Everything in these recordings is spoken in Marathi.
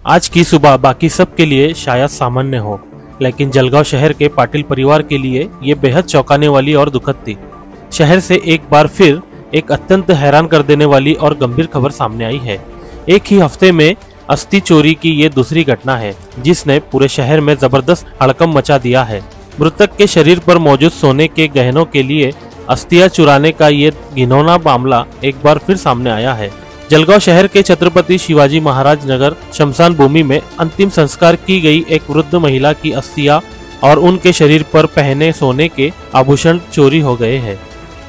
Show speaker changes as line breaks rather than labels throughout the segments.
आज की सुबह बाकी सब के लिए शायद सामान्य हो, लेकिन जलगांव शहर के पाटिल परिवार के लिए ये बेहद चौंकाने वाली और दुखद थी। शहर से एक बार फिर एक अत्यंत हैरान कर देने वाली और गंभीर खबर सामने आई है। एक ही हफ्ते में अस्थि चोरी की ये दूसरी घटना है, जिसने पूरे शहर में जबरदस्त हड़कंप मचा दिया है। मृतक के शरीर पर मौजूद सोने के गहनों के लिए अस्थियां चुराने का ये घिनौना मामला एक बार फिर सामने आया है। जलगांव शहर के छत्रपति शिवाजी महाराज नगर शमशान भूमि में अंतिम संस्कार की गई एक वृद्ध महिला की अस्थियां और उनके शरीर पर पहने सोने के आभूषण चोरी हो गए हैं।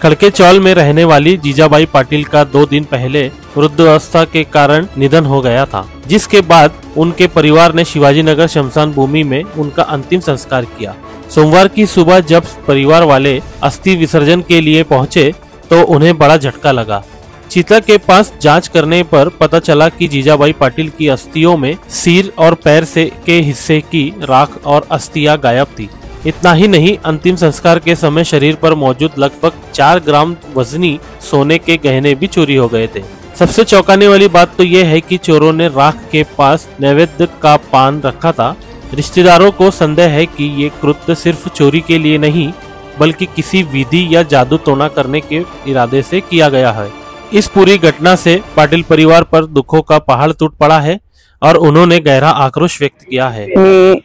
खड़के चौल में रहने वाली जीजाबाई पाटिल का 2 दिन पहले वृद्धावस्था के कारण निधन हो गया था, जिसके बाद उनके परिवार ने शिवाजी नगर शमशान भूमि में उनका अंतिम संस्कार किया। सोमवार की सुबह जब परिवार वाले अस्थि विसर्जन के लिए पहुंचे तो उन्हें बड़ा झटका लगा। चिता के पास जांच करने पर पता चला कि जीजाबाई पाटिल की अस्थियों में सिर और पैर से के हिस्से की राख और अस्थियां गायब थी। इतना ही नहीं, अंतिम संस्कार के समय शरीर पर मौजूद लगभग 4 ग्राम वजनी सोने के गहने भी चोरी हो गए थे। सबसे चौंकाने वाली बात तो यह है कि चोरों ने राख के पास नैवेद्य का पान रखा था। रिश्तेदारों को संदेह है कि ये कृत्य सिर्फ चोरी के लिए नहीं, बल्कि किसी विधि या जादू टोना करने के इरादे से किया गया है। इस पूरी घटना से पाटिल परिवार पर दुखों का पहाड़ टूट पड़ा है और उन्होंने गहरा आक्रोश व्यक्त किया है।
मी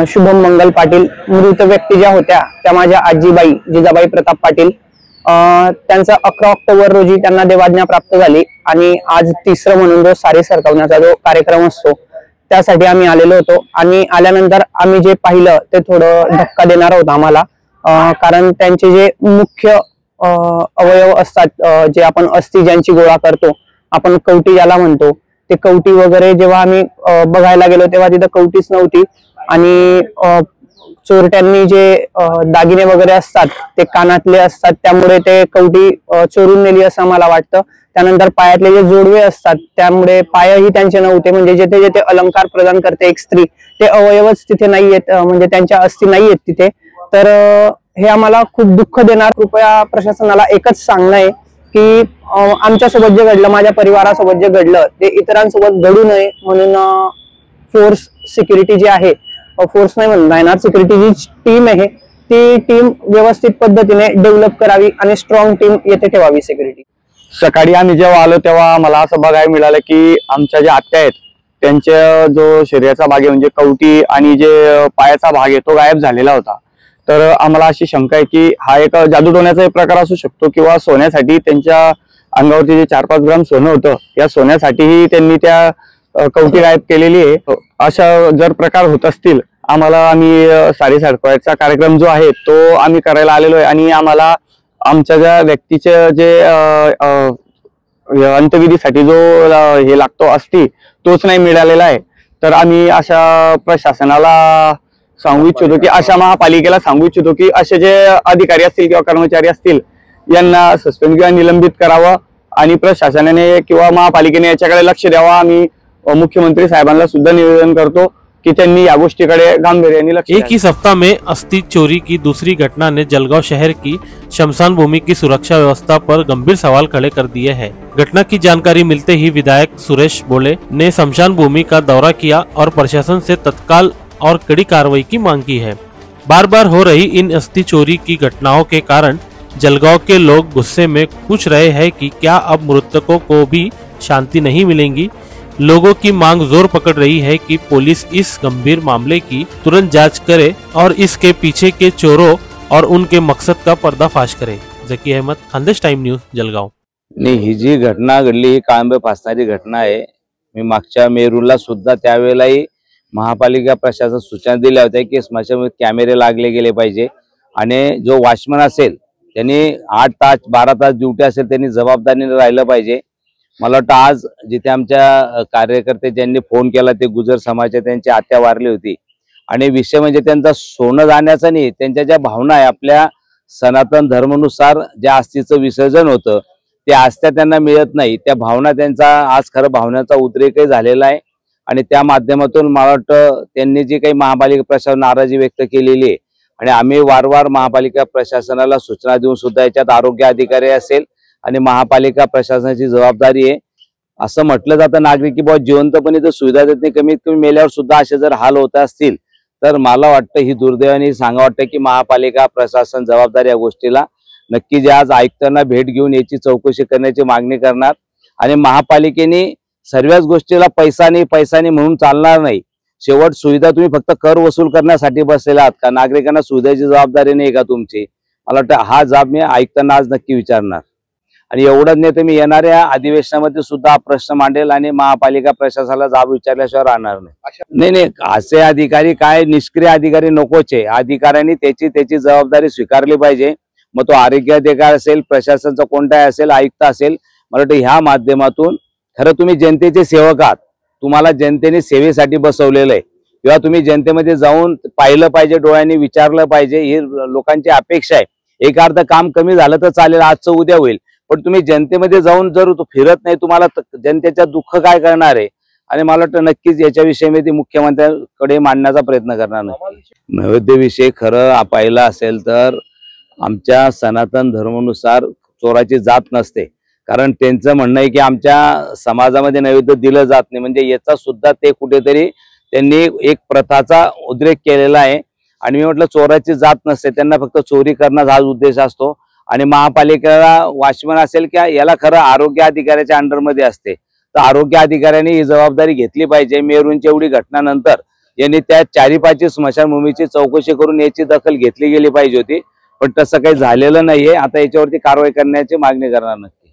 शुभम मंगल पाटील, मृत व्यक्ती ज्या होत्या त्या माझ्या आजीबाई जिजाबाई प्रताप पाटील, त्यांचा 11 ऑक्टोबर रोजी त्यांना देवाज्ञा प्राप्त झाली आणि आज तिसरं म्हणून जो सारे सरकवण्याचा जो कार्यक्रम असतो त्यासाठी आम्ही आलेलो होतो। आणि आल्यानंतर आम्ही जे पाहिलं ते थोडं धक्का देणार होतं आम्हाला, कारण त्यांचे जे मुख्य अवयव असतात, जे आपण अस्थि ज्यांची गोळा करतो, आपण कवटी ज्याला म्हणतो, ते कवटी वगैरे जेव्हा आम्ही बघायला गेलो तेव्हा तिथं कवटीच नव्हती। आणि चोरट्यांनी जे दागिने वगैरे असतात ते कानातले असतात, त्यामुळे ते कवटी चोरून नेली असं मला वाटतं। त्यानंतर पायातले जे जोडवे असतात त्यामुळे पायही त्यांचे नव्हते, म्हणजे जेथे जेथे अलंकार प्रदान करते एक स्त्री ते अवयवच तिथे नाहीयेत, म्हणजे त्यांच्या अस्थि नाहीयेत तिथे। तर हे आम्हाला खूप दुःख देणार। कृपया प्रशासनाला एकच सांगणं आहे की आमच्यासोबत जे घडलं, माझ्या परिवारासोबत जे घडलं ते इतरांसोबत घडू नये म्हणून फोर्स सिक्युरिटी जी आहे, फोर्स नाही म्हणता येणार, सिक्युरिटी जी टीम आहे ती टीम व्यवस्थित पद्धतीने डेव्हलप करावी आणि स्ट्रॉंग टीम येथे ठेवावी सिक्युरिटी।
सकाळी आम्ही जेव्हा आलो तेव्हा मला असं बघायला मिळालं की आमच्या ज्या आत्या आहेत त्यांच्या जो शरीराचा भाग आहे म्हणजे कवटी आणि जे पायाचा भाग आहे तो गायब झालेला होता। तर आम्हाला अशी शंका आहे की हा एक जादूटोण्याचा प्रकार असू शकतो किंवा सोन्यासाठी त्यांच्या अंगावरती जे 4-5 ग्राम सोनं होतं या सोन्यासाठीही त्यांनी त्या कवटी गायब केलेली आहे। अशा जर प्रकार होत असतील आम्ही सारी सरकवायचा कार्यक्रम जो आहे तो आम्ही करायला आलेलो आहे आणि आम्हाला आमच्या ज्या व्यक्तीचे जे अंत्यविधीसाठी जो हे लागतो अस्थि तोच नाही मिळालेला आहे। तर आम्ही अशा प्रशासनाला सांगू इच्छितो की अशा महापालिकेला सांगू इच्छितो की असे जे अधिकारी असतील किंवा कर्मचारी असतील यांना सस्पेंड किंवा निलंबित करावं आणि प्रशासनाने किंवा महापालिकेने याच्याकडे लक्ष द्यावं। आम्ही मुख्यमंत्री साहेबांना सुद्धा निवेदन करतो कि त्यांनी या गोष्टीकडे गांभीर्याने लक्ष।
एक ही सप्ताह में अस्थि चोरी की दूसरी घटना ने जलगांव शहर की शमशान भूमि की सुरक्षा व्यवस्था पर गंभीर सवाल खड़े कर दिए हैं। घटना की जानकारी मिलते ही विधायक सुरेश बोले ने शमशान भूमि का दौरा किया और प्रशासन से तत्काल और कड़ी कार्रवाई की मांग की है। बार बार हो रही इन अस्थि चोरी की घटनाओं के कारण जलगांव के लोग गुस्से में पूछ रहे हैं कि क्या अब मृतकों को भी शांति नहीं मिलेगी। लोगों की मांग जोर पकड़ रही है कि पुलिस इस गंभीर मामले की तुरंत जांच करे और इसके पीछे के चोरों और उनके मकसद का पर्दाफाश करे। Zaki Ahmed, Khandesh time news, Jalgaon.
नाही, ही जी घटना घडली ही काळंबे फासणारी घटना आहे। मी मागच्या मेरूला सुद्धा त्यावेळेलाही महापालिका प्रशासन सूचना दिल्या होत्या की स्मशानभूमीत कॅमेरे लागले गेले पाहिजे आणि जो वॉचमन असेल त्यांनी 8 तास 12 तास ड्युटी असेल त्यांनी जबाबदारीने राहिलं पाहिजे। मला वाटतं आज जिथे आमच्या कार्यकर्ते ज्यांनी फोन केला ते गुजर समाजाचे त्यांची आत्या वारली होती आणि विषय म्हणजे त्यांचा सोनं जाण्याचा नाही, त्यांच्या ज्या भावना आहे आपल्या सनातन धर्मानुसार ज्या अस्थीचं विसर्जन होतं ते आस्था त्यांना मिळत नाही, त्या भावना त्यांचा आज खरं भावनांचा उद्रेकही झालेला आहे आणि त्या माध्यमातून मला वाटतं त्यांनी जी काही महापालिका प्रशासन नाराजी व्यक्त केलेली आहे आणि आम्ही वारंवार महापालिका प्रशासनाला सूचना देऊन सुद्धा याच्यात आरोग्य अधिकारी असेल आणि महापालिका प्रशासनाची जबाबदारी आहे असं म्हटलं जातं नागरिक की बाबा जिवंतपणे जर सुविधा देत नाही, कमीत कमी मेल्यावर सुद्धा असे जर हाल होत असतील तर मला वाटतं ही दुर्दैवाने सांगा वाटतं की महापालिका प्रशासन जबाबदार या गोष्टीला नक्की जे आज आयुक्तांना भेट घेऊन याची चौकशी करण्याची मागणी करणार। आणि महापालिकेने सर्वच गोष्टीला पैसा नाही म्हणून चालणार नाही। शेवट सुविधा तुम्ही फक्त कर वसूल करण्यासाठी बसलेला आहात का? नागरिकांना सुविधेची जबाबदारी नाही का तुमची? मला वाटतं हा जाब मी आयुक्तांना आज नक्की विचारणार। आणि एवढंच नाही तर मी येणाऱ्या अधिवेशनामध्ये सुद्धा हा प्रश्न मांडेल आणि महापालिका प्रशासनाला जाब विचारल्याशिवाय राहणार नाही। नाही, असे अधिकारी काय निष्क्रिय अधिकारी नकोचे। अधिकाऱ्यांनी त्याची जबाबदारी स्वीकारली पाहिजे। मग तो आरोग्य अधिकारी असेल, प्रशासनाचा कोणताही असेल, आयुक्त असेल, मला वाटतं ह्या माध्यमातून खरं तुम्ही जनतेचे सेवक आहात। तुम्हाला जनतेने सेवेसाठी बसवलेलं आहे किंवा तुम्ही जनतेमध्ये जाऊन पाहिलं पाहिजे, डोळ्यांनी विचारलं पाहिजे, ही लोकांची अपेक्षा आहे। एक अर्ध काम कमी झालं तर चालेल, आजचं उद्या होईल, पण तुम्ही जनतेमध्ये जाऊन जर फिरत नाही तुम्हाला जनतेचं दुःख काय करणार आहे? आणि मला वाटतं नक्कीच याच्याविषयी मी मुख्यमंत्र्यांकडे मांडण्याचा प्रयत्न करणार नाही। नैवेद्याविषयी खरं पाहिलं असेल तर आमच्या सनातन धर्मानुसार चोराची जात नसते, कारण त्यांचं म्हणणं आहे की आमच्या समाजामध्ये नैवेद्य दिलं जात नाही, म्हणजे याचा सुद्धा ते कुठेतरी त्यांनी एक प्रथाचा उद्रेक केलेला आहे। आणि मी म्हटलं चोराची जात नसते, त्यांना फक्त चोरी करणं हाच उद्देश असतो। आणि महापालिकेला वॉचमन असेल किंवा याला खरं आरोग्य अधिकाऱ्याच्या अंडरमध्ये असते, तर आरोग्य अधिकाऱ्यांनी ही जबाबदारी घेतली पाहिजे। मेरूंची एवढी घटनानंतर यांनी त्या 4-5 स्मशानभूमीची चौकशी करून याची दखल घेतली गेली पाहिजे होती, पण तसं काही झालेलं नाहीये। आता याच्यावरती कारवाई करण्याची मागणी करणार नक्की।